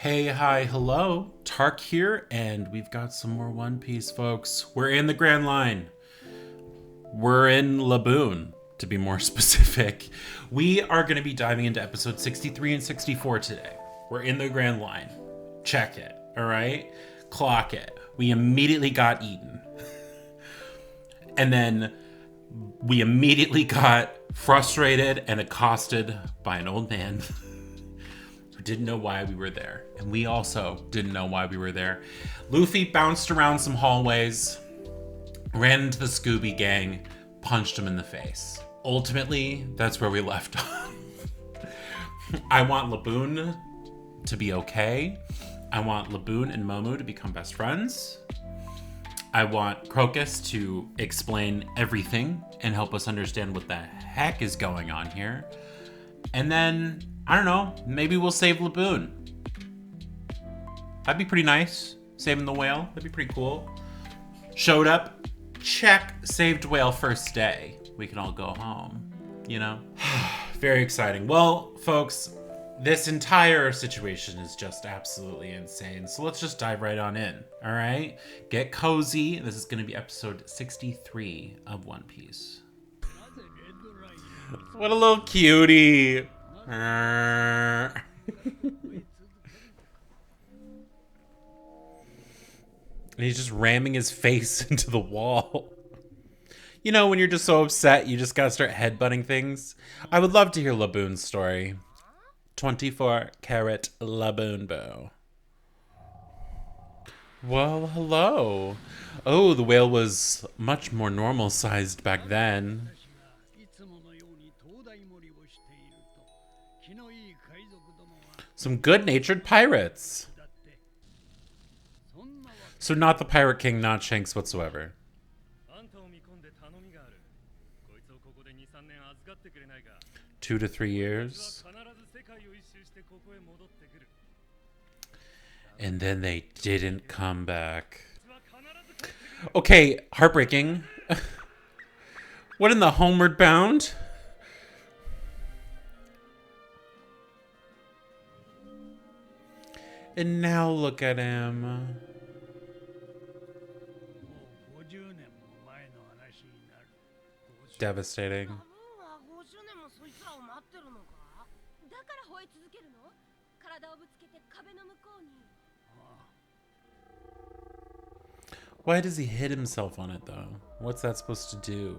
Hey, hi, hello. Tark here, and we've got some more One Piece, folks. We're in the Grand Line. We're in Laboon, to be more specific. We are going to be diving into episode 63 and 64 today. We're in the Grand Line. Check it, all right? Clock it. We immediately got eaten. And then we immediately got frustrated and accosted by an old man who didn't know why we were there. And we also didn't know why we were there. Luffy bounced around some hallways, ran into the Scooby gang, punched him in the face. Ultimately, that's where we left off. I want Laboon to be okay. I want Laboon and Momu to become best friends. I want Crocus to explain everything and help us understand what the heck is going on here. And then, I don't know, maybe we'll save Laboon. That'd be pretty nice. Saving the whale, that'd be pretty cool. Showed up, check, saved whale first day. We can all go home, you know? Very exciting. Well, folks, this entire situation is just absolutely insane. So let's just dive right on in, all right? Get cozy. This is going to be episode 63 of One Piece. What a little cutie. And he's just ramming his face into the wall. You know, when you're just so upset, you just gotta start headbutting things. I would love to hear Laboon's story. 24-karat Laboon bow. Well, hello. Oh, the whale was much more normal-sized back then. Some good-natured pirates. So not the Pirate King, not Shanks whatsoever. 2 to 3 years. And then they didn't come back. Okay, heartbreaking. What in the Homeward Bound? And now look at him. Devastating. Why does he hit himself on it, though? What's that supposed to do?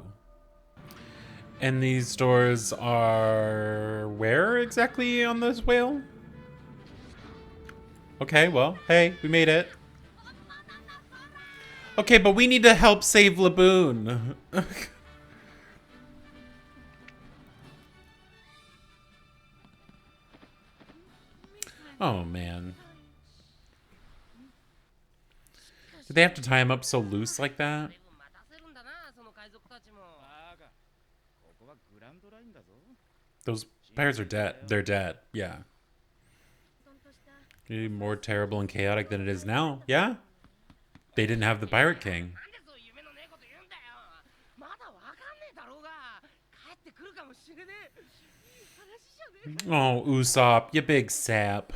And these doors are where exactly on this whale? Okay, well, hey, we made it. Okay, but we need to help save Laboon. Oh, man. Did they have to tie him up so loose like that? Those pirates are dead. They're dead. Yeah. More terrible and chaotic than it is now. Yeah? They didn't have the Pirate King. Oh, Usopp, you big sap.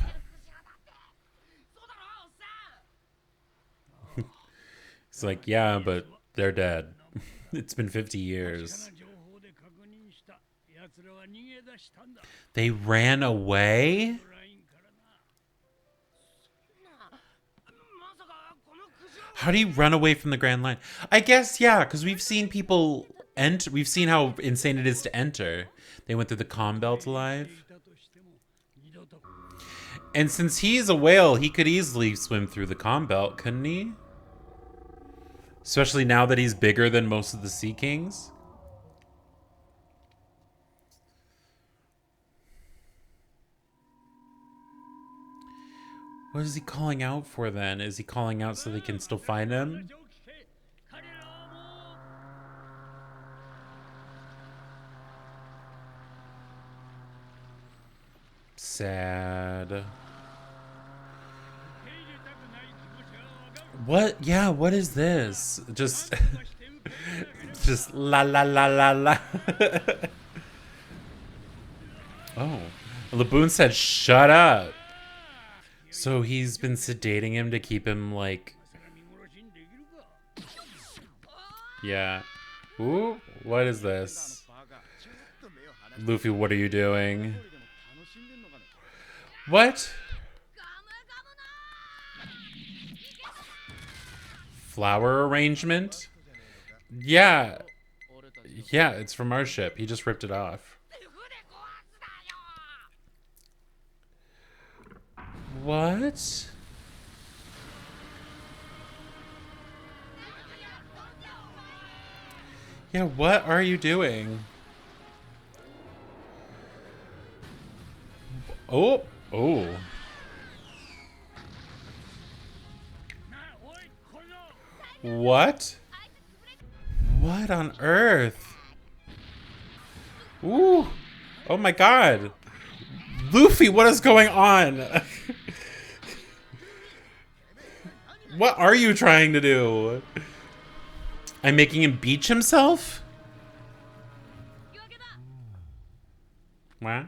It's like, yeah, but they're dead. It's been 50 years. They ran away? How do you run away from the Grand Line? I guess, yeah, because we've seen people enter. We've seen how insane it is to enter. They went through the Calm Belt alive. And since he's a whale, he could easily swim through the Calm Belt, couldn't he? Especially now that he's bigger than most of the Sea Kings. What is he calling out for then? Is he calling out so they can still find him? Sad. What? Yeah, what is this? Just la la la la la. Oh. Laboon said, shut up. So he's been sedating him to keep him like... Yeah. Ooh, what is this? Luffy, what are you doing? What? Flower arrangement? Yeah. Yeah, it's from our ship. He just ripped it off. What? Yeah, what are you doing? Oh, oh. What? What on earth? Ooh. Oh my god. Luffy, what is going on? What are you trying to do? I'm making him beach himself? What?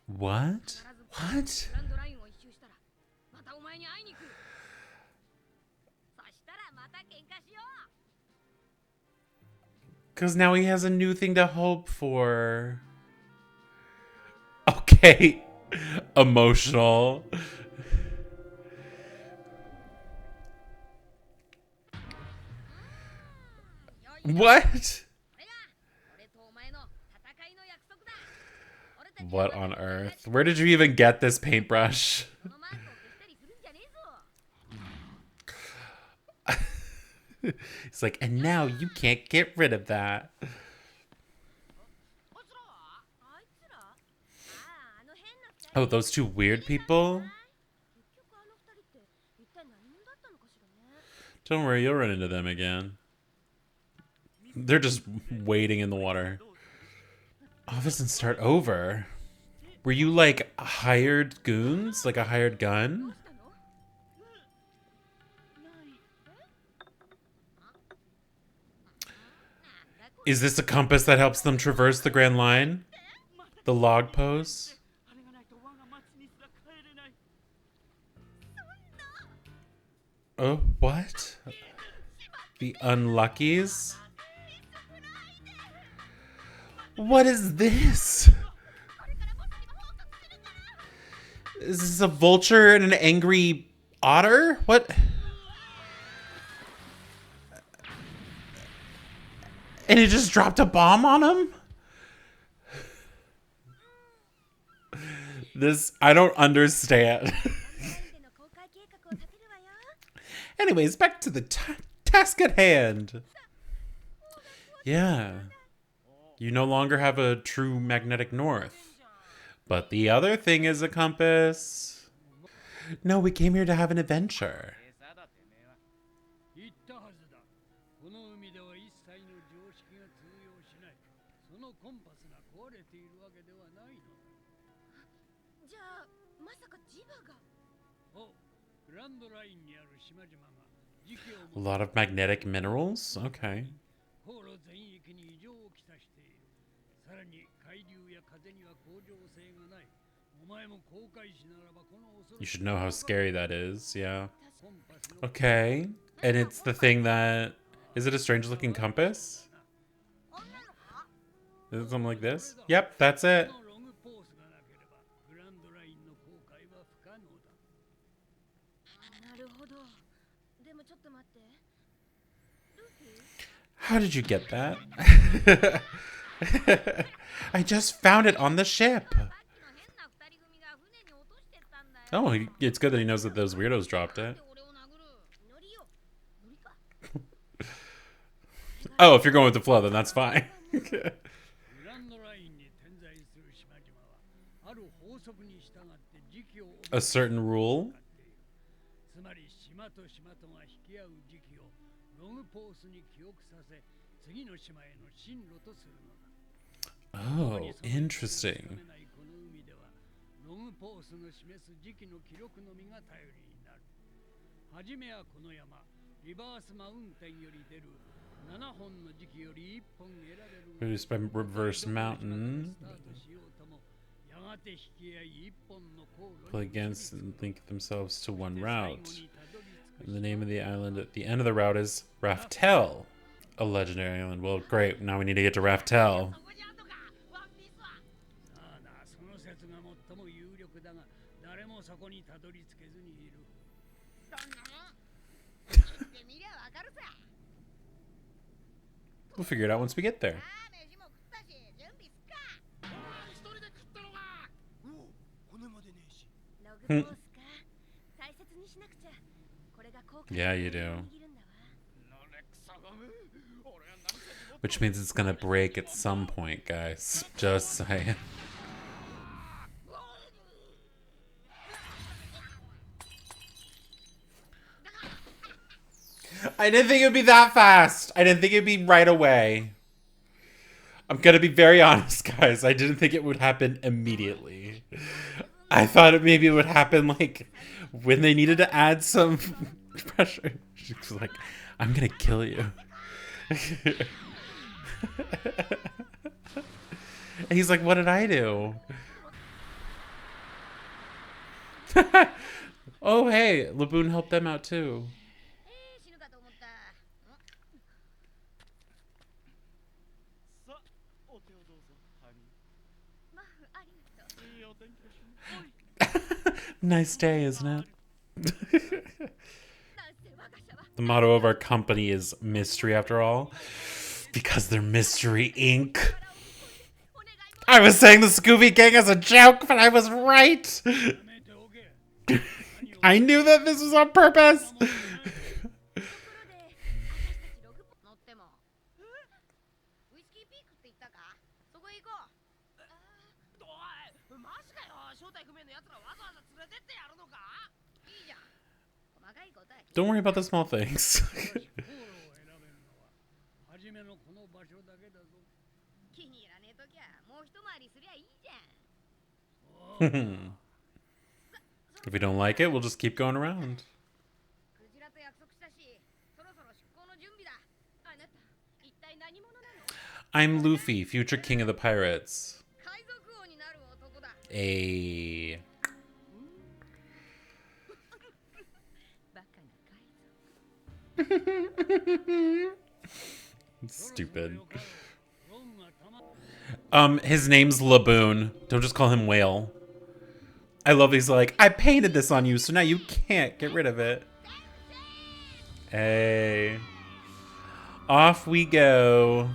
What? What? Because now he has a new thing to hope for. Okay. Emotional. What? What on earth? Where did you even get this paintbrush? It's like, and now you can't get rid of that. Oh, those two weird people? Don't worry, you'll run into them again. They're just waiting in the water. Oh, this doesn't start over. Were you like hired goons? Like a hired gun? Is this a compass that helps them traverse the Grand Line? The log pose? Oh, what? The Unluckies? What is this? Is this a vulture and an angry otter? What? And it just dropped a bomb on him? This, I don't understand. Anyways, back to the task at hand. Yeah. You no longer have a true magnetic north. But the other thing is a compass. No, we came here to have an adventure. A lot of magnetic minerals? Okay. You should know how scary that is, yeah. Okay. And it's the thing that... Is it a strange looking compass? Is it something like this? Yep, that's it. How did you get that? I just found it on the ship. Oh, it's good that he knows that those weirdos dropped it. Oh, if you're going with the flow, then that's fine. A certain rule? Oh, interesting. Produced by Reverse Mountain. Play against and link themselves to one route. And the name of the island at the end of the route is Raftel, a legendary island. Well, great. Now we need to get to Raftel. We'll figure it out once we get there. Yeah, you do. Which means it's gonna break at some point, guys. Just saying. I didn't think it would be that fast. I didn't think it'd be right away. I'm gonna be very honest, guys. I didn't think it would happen immediately. I thought maybe it would happen like when they needed to add some pressure. She was like, I'm gonna kill you. And he's like, what did I do? Oh, hey, Laboon helped them out too. Nice day, isn't it? The motto of our company is mystery, after all. Because they're Mystery Inc. I was saying the Scooby Gang as a joke, but I was right. I knew that this was on purpose. Don't worry about the small things. If we don't like it, we'll just keep going around. I'm Luffy, future king of the pirates. A. Stupid. His name's Laboon. Don't just call him Whale. I love he's like, I painted this on you, so now you can't get rid of it. Hey. Off we go.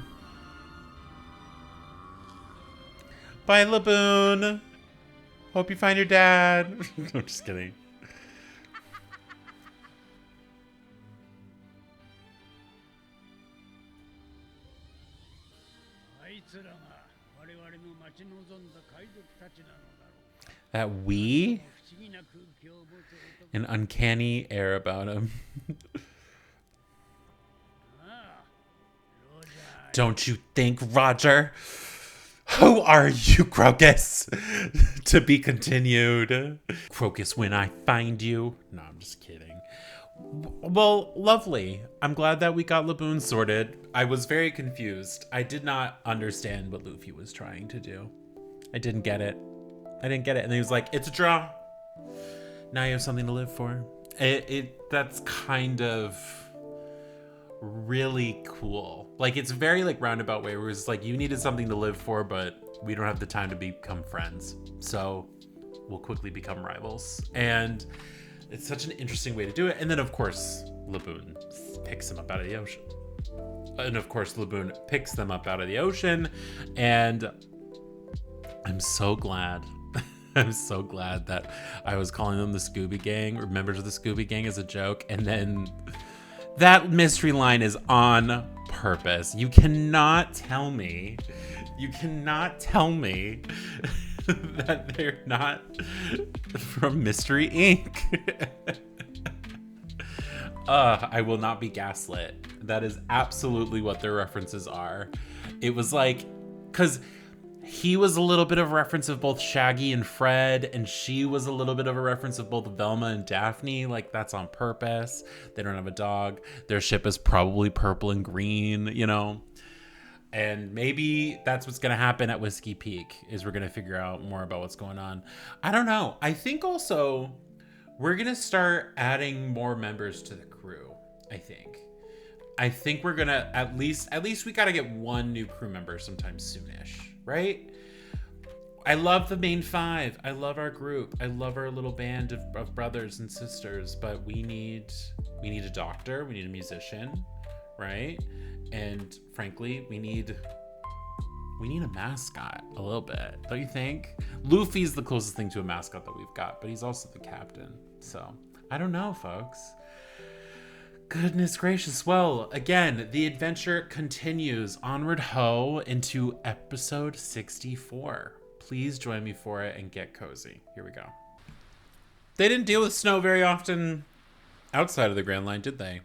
Bye, Laboon. Hope you find your dad. I'm just kidding. That we? An uncanny air about him. Don't you think, Roger? Who are you, Crocus? To be continued. Crocus, when I find you. No, I'm just kidding. Well, lovely. I'm glad that we got Laboon sorted. I was very confused. I did not understand what Luffy was trying to do. I didn't get it. And then he was like, it's a draw. Now you have something to live for. That's kind of really cool. Like, it's very like roundabout way where it's like you needed something to live for, but we don't have the time to become friends. So we'll quickly become rivals. And it's such an interesting way to do it. And then of course, Laboon picks him up out of the ocean. And of course, Laboon picks them up out of the ocean. And I'm so glad. I'm so glad that I was calling them the Scooby Gang, or members of the Scooby Gang, as a joke. And then that mystery line is on purpose. You cannot tell me that they're not from Mystery Inc. I will not be gaslit. That is absolutely what their references are. It was like, because he was a little bit of a reference of both Shaggy and Fred, and she was a little bit of a reference of both Velma and Daphne. Like, that's on purpose. They don't have a dog. Their ship is probably purple and green, you know? And maybe that's what's going to happen at Whiskey Peak, is we're going to figure out more about what's going on. I don't know. I think also we're going to start adding more members to the crew, I think. I think we're going to at least we got to get one new crew member sometime soonish, right? I love the main five. I love our group. I love our little band of brothers and sisters, but we need a doctor, we need a musician, right? And frankly, we need a mascot a little bit, don't you think? Luffy's the closest thing to a mascot that we've got, but he's also the captain. So I don't know, folks. Goodness gracious. Well, again, the adventure continues. Onward ho into episode 64. Please join me for it and get cozy. Here we go. They didn't deal with snow very often outside of the Grand Line, did they?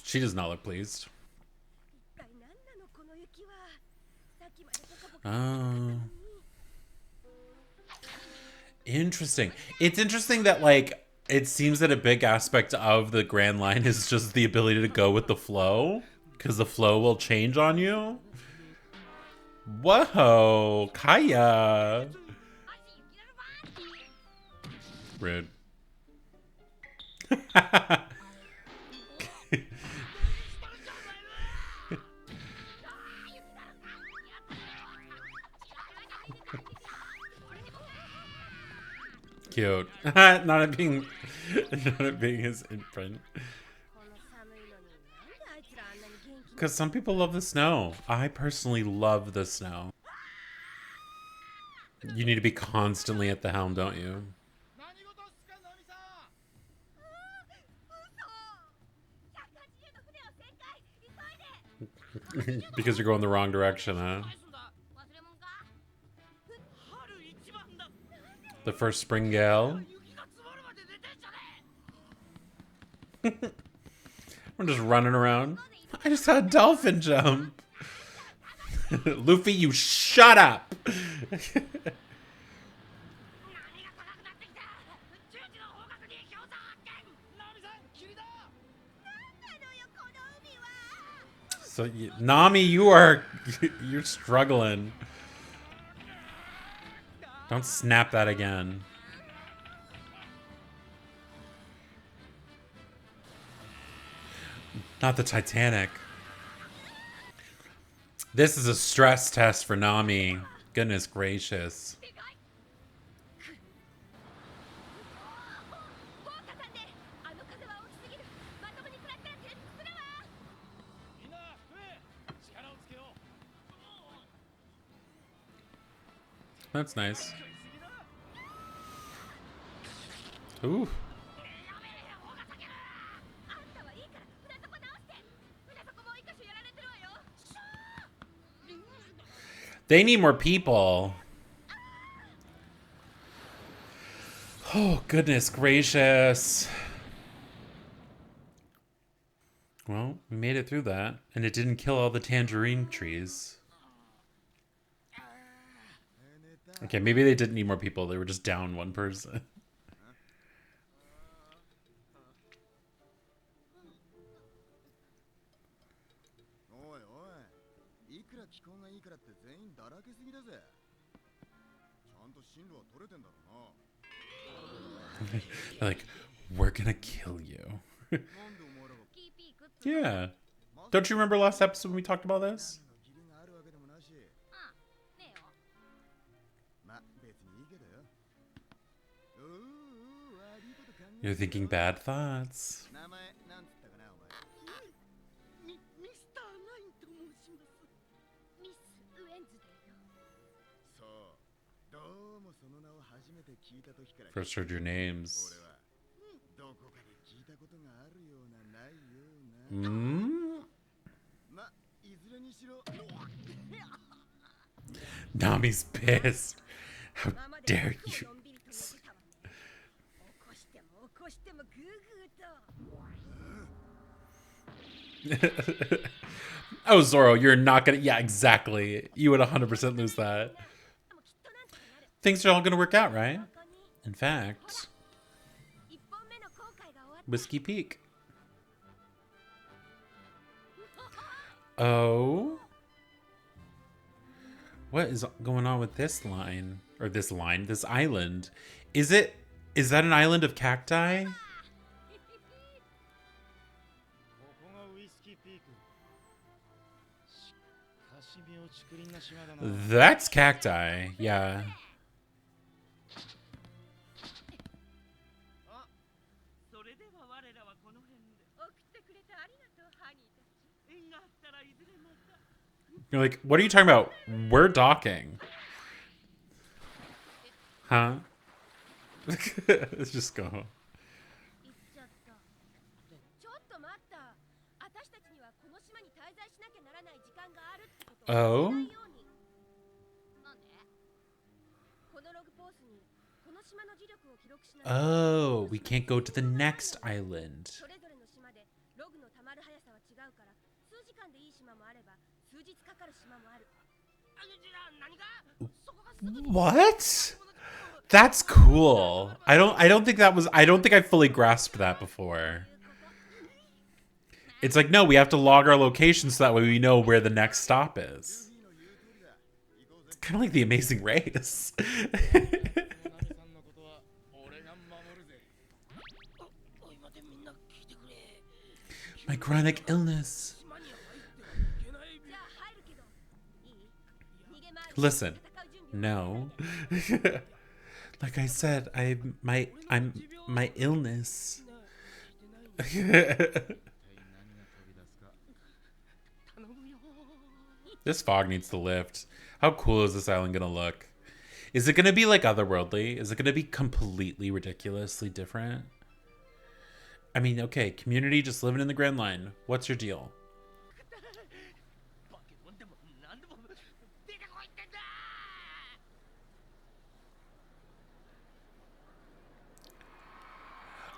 She does not look pleased. Oh. Interesting. It's interesting that, like, it seems that a big aspect of the Grand Line is just the ability to go with the flow, because the flow will change on you. Whoa, Kaya. Rude. Cute. Not it being his imprint. Because some people love the snow. I personally love the snow. You need to be constantly at the helm, don't you? Because you're going the wrong direction, huh? The first spring gale. We're just running around. I just had a dolphin jump. Luffy, you shut up. So, Nami, you're struggling. Don't snap that again. Not the Titanic. This is a stress test for Nami. Goodness gracious. That's nice. Ooh. They need more people. Oh, goodness gracious. Well, we made it through that, and it didn't kill all the tangerine trees. Okay, maybe they didn't need more people. They were just down one person. Like, we're gonna kill you. Yeah. Don't you remember last episode when we talked about this? You're thinking bad thoughts. First heard your names. Nami's pissed. How dare you? Oh, Zoro, you're not gonna. Yeah, exactly. You would 100% lose that. Things are all gonna work out, right? In fact, Whiskey Peak. Oh. What is going on with this line? Or this line? This island? Is it... Is that an island of cacti? That's cacti. Yeah. You're like, what are you talking about? We're docking. Huh? Let's just go. Oh? Oh, we can't go to the next island. What? That's cool. I don't think that was I don't think I fully grasped that before. It's like, no, we have to log our location so that way we know where the next stop is. It's kind of like the Amazing Race. My chronic illness. Listen, no. Like I said, I'm my illness. This fog needs to lift. How cool is this island gonna look? Is it gonna be like otherworldly? Is it gonna be completely ridiculously different? I mean, okay, community just living in the Grand Line. What's your deal?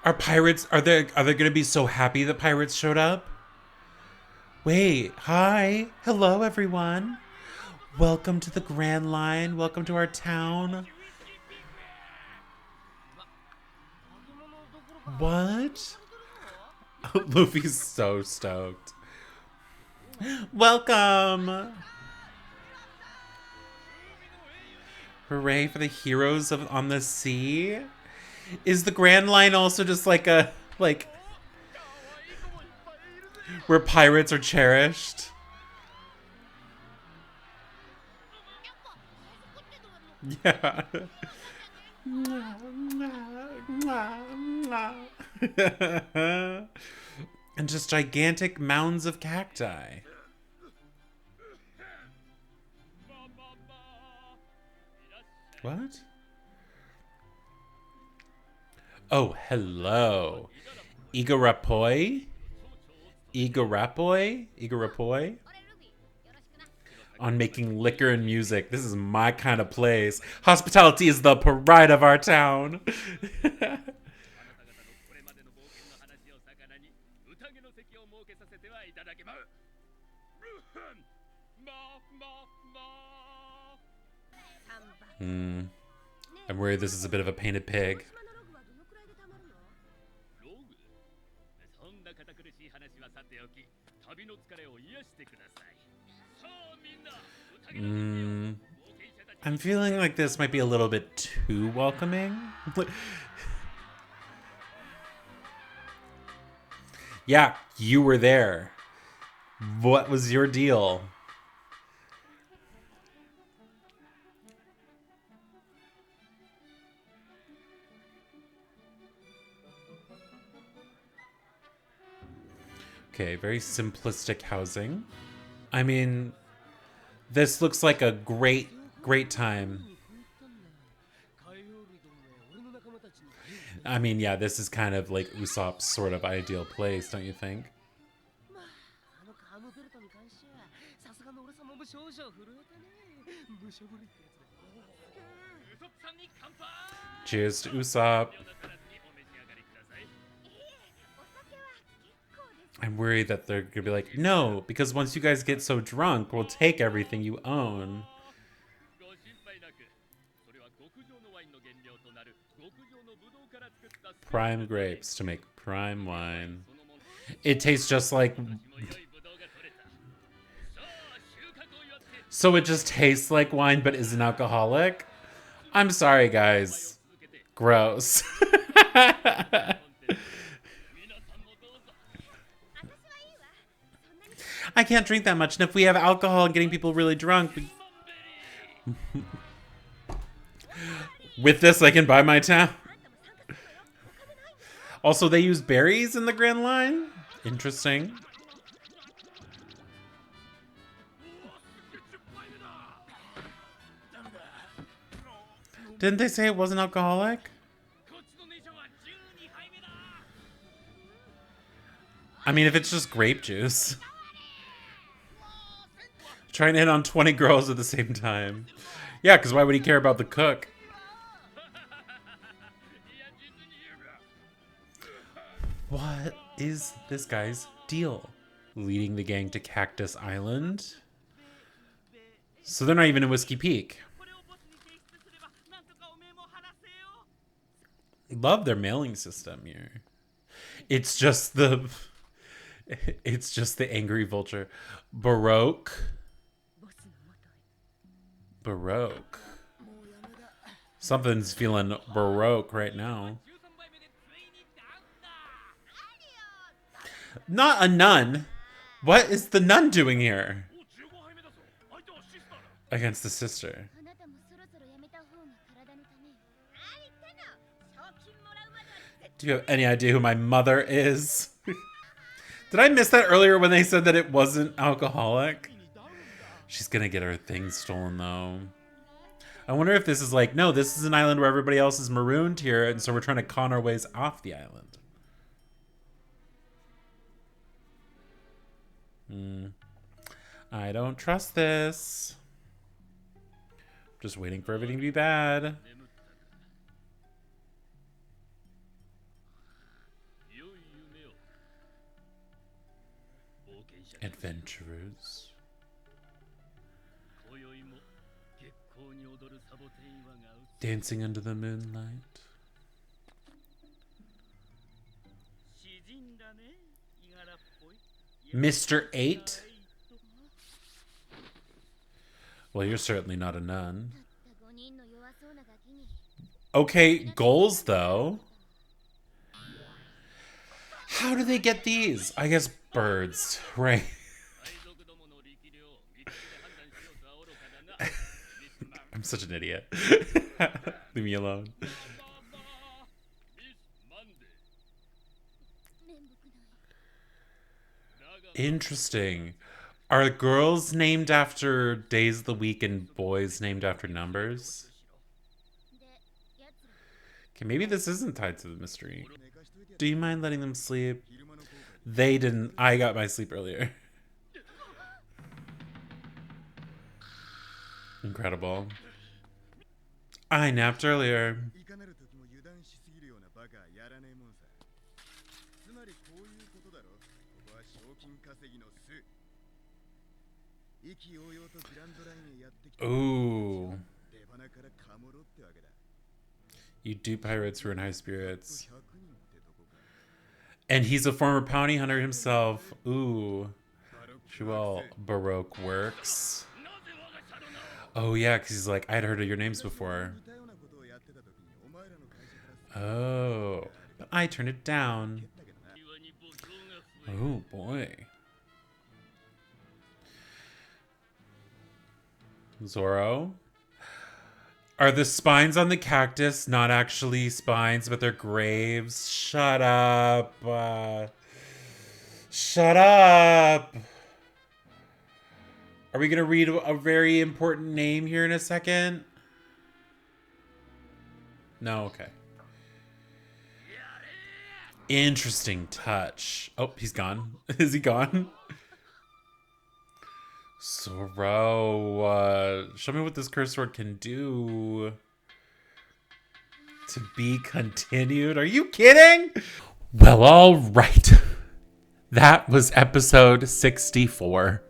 Are pirates are they gonna be so happy that pirates showed up? Wait, hi. Hello everyone. Welcome to the Grand Line. Welcome to our town. What? Luffy's so stoked. Welcome. Hooray for the heroes of on the sea. Is the Grand Line also just like a like where pirates are cherished? Yeah. And just gigantic mounds of cacti. What? Oh, hello. Igorapoi? Igorapoi? On making liquor and music. This is my kind of place. Hospitality is the pride of our town. I'm worried this is a bit of a painted pig. I'm feeling like this might be a little bit too welcoming. Yeah, you were there. What was your deal? Okay, very simplistic housing. I mean, this looks like a great time. I mean, yeah, this is kind of like Usopp's sort of ideal place, don't you think? Cheers to Usopp. I'm worried that they're gonna be like, no, because once you guys get so drunk, we'll take everything you own. Prime grapes to make prime wine. It tastes just like... So it just tastes like wine but isn't alcoholic? I'm sorry, guys. Gross. I can't drink that much, and if we have alcohol and getting people really drunk... With this, I can buy my town. Also, they use berries in the Grand Line? Interesting. Didn't they say it wasn't alcoholic? I mean, if it's just grape juice. Trying to hit on 20 girls at the same time. Yeah, because why would he care about the cook? What is this guy's deal? Leading the gang to Cactus Island? So they're not even in Whiskey Peak. Love their mailing system here. It's just the angry vulture. Baroque. Something's feeling Baroque right now. Not a nun. What is the nun doing here? Against the sister. Do you have any idea who my mother is? Did I miss that earlier when they said that it wasn't alcoholic? She's gonna get her things stolen though. I wonder if this is like, no, this is an island where everybody else is marooned here, and so we're trying to con our ways off the island. I don't trust this. Just waiting for everything to be bad. Adventurers. Dancing under the moonlight. Mr. 8? Well, you're certainly not a nun. Okay, goals though. How do they get these? I guess birds, right? I'm such an idiot. Leave me alone. Interesting. Are girls named after days of the week and boys named after numbers? Okay, maybe this isn't tied to the mystery. Do you mind letting them sleep? They didn't. I got my sleep earlier. Incredible. I napped earlier. Ooh. You dupe pirates who are in high spirits. And he's a former bounty hunter himself. Ooh. Well, Baroque works. Oh, yeah, because he's like, I'd heard of your names before. Oh. But I turned it down. Oh, boy. Zoro? Are the spines on the cactus not actually spines, but they're graves? Shut up. Shut up. Are we going to read a very important name here in a second? No, okay. Interesting touch. Oh, he's gone. Is he gone? Zoro, show me what this curse sword can do. To be continued? Are you kidding? Well, all right. That was episode 64.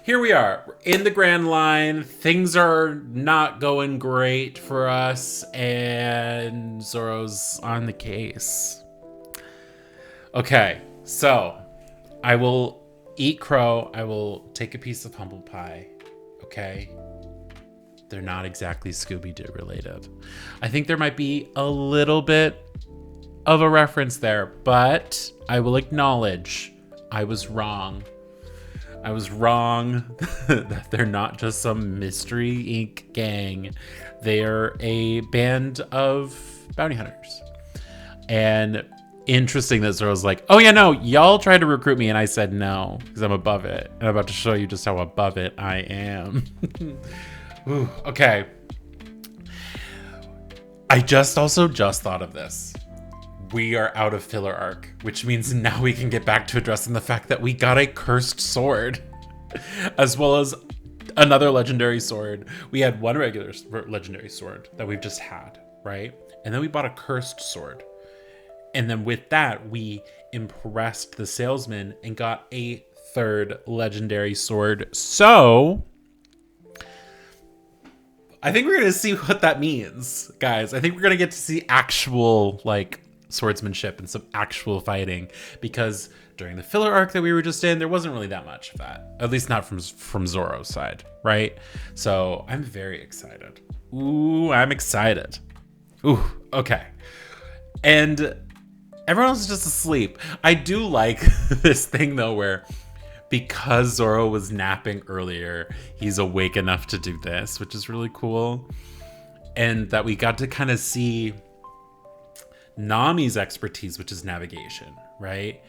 Here we are. We're in the Grand Line. Things are not going great for us, and Zoro's on the case. Okay, so I will eat crow. I will take a piece of humble pie. Okay? They're not exactly Scooby-Doo related. I think there might be a little bit of a reference there, but I will acknowledge I was wrong. I was wrong that they're not just some Mystery Inc. gang. They're a band of bounty hunters. And interesting that Zoro's like, oh yeah, no, y'all tried to recruit me and I said no, because I'm above it. And I'm about to show you just how above it I am. Ooh, okay. I just thought of this. We are out of filler arc, which means now we can get back to addressing the fact that we got a cursed sword, as well as another legendary sword. We had one regular legendary sword that we've just had, right? And then we bought a cursed sword. And then with that, we impressed the salesman and got a third legendary sword. So I think we're going to see what that means, guys. I think we're going to get to see actual, swordsmanship and some actual fighting, because during the filler arc that we were just in, there wasn't really that much of that, at least not from Zoro's side, right? So I'm very excited. Ooh, I'm excited. Ooh, okay. And everyone else is just asleep. I do like this thing though, where because Zoro was napping earlier, he's awake enough to do this, which is really cool. And that we got to kind of see Nami's expertise, which is navigation, right?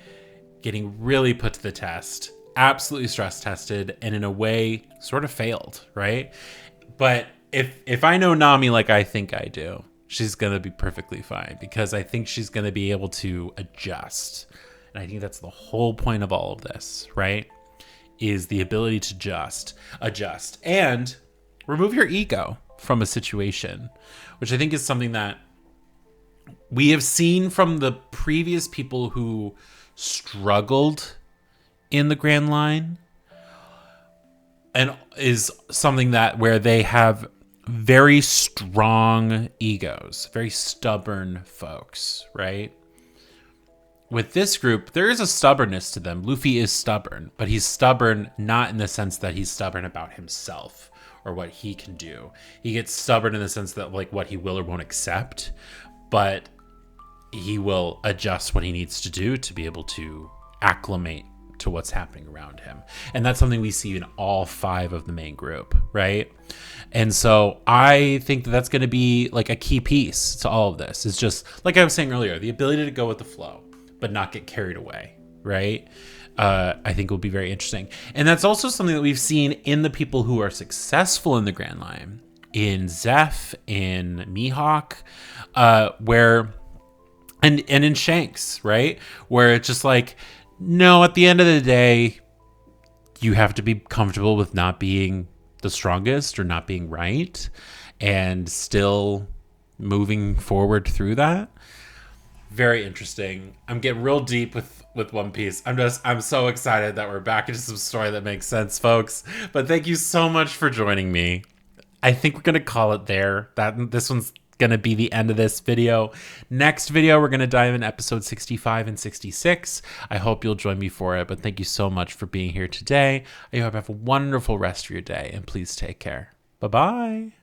Getting really put to the test, absolutely stress tested, and in a way sort of failed, right? But if I know Nami like I think I do, she's going to be perfectly fine, because I think she's going to be able to adjust. And I think that's the whole point of all of this, right? Is the ability to adjust and remove your ego from a situation, which I think is something that we have seen from the previous people who struggled in the Grand Line, and is something that where they have very strong egos, very stubborn folks, right? With this group, there is a stubbornness to them. Luffy is stubborn, but he's stubborn not in the sense that he's stubborn about himself or what he can do. He gets stubborn in the sense that what he will or won't accept, but he will adjust what he needs to do to be able to acclimate to what's happening around him. And that's something we see in all 5 of the main group, right? And so I think that that's going to be a key piece to all of this. It's just, like I was saying earlier, the ability to go with the flow, but not get carried away, right? I think will be very interesting. And that's also something that we've seen in the people who are successful in the Grand Line, in Zeph, in Mihawk, where... And in Shanks, right? Where it's just no, at the end of the day, you have to be comfortable with not being the strongest or not being right, and still moving forward through that. Very interesting. I'm getting real deep with One Piece. I'm so excited that we're back into some story that makes sense, folks. But thank you so much for joining me. I think we're going to call it there. This one's going to be the end of this video. Next video, we're going to dive in episode 65 and 66. I hope you'll join me for it, but thank you so much for being here today. I hope you have a wonderful rest of your day, and please take care. Bye-bye.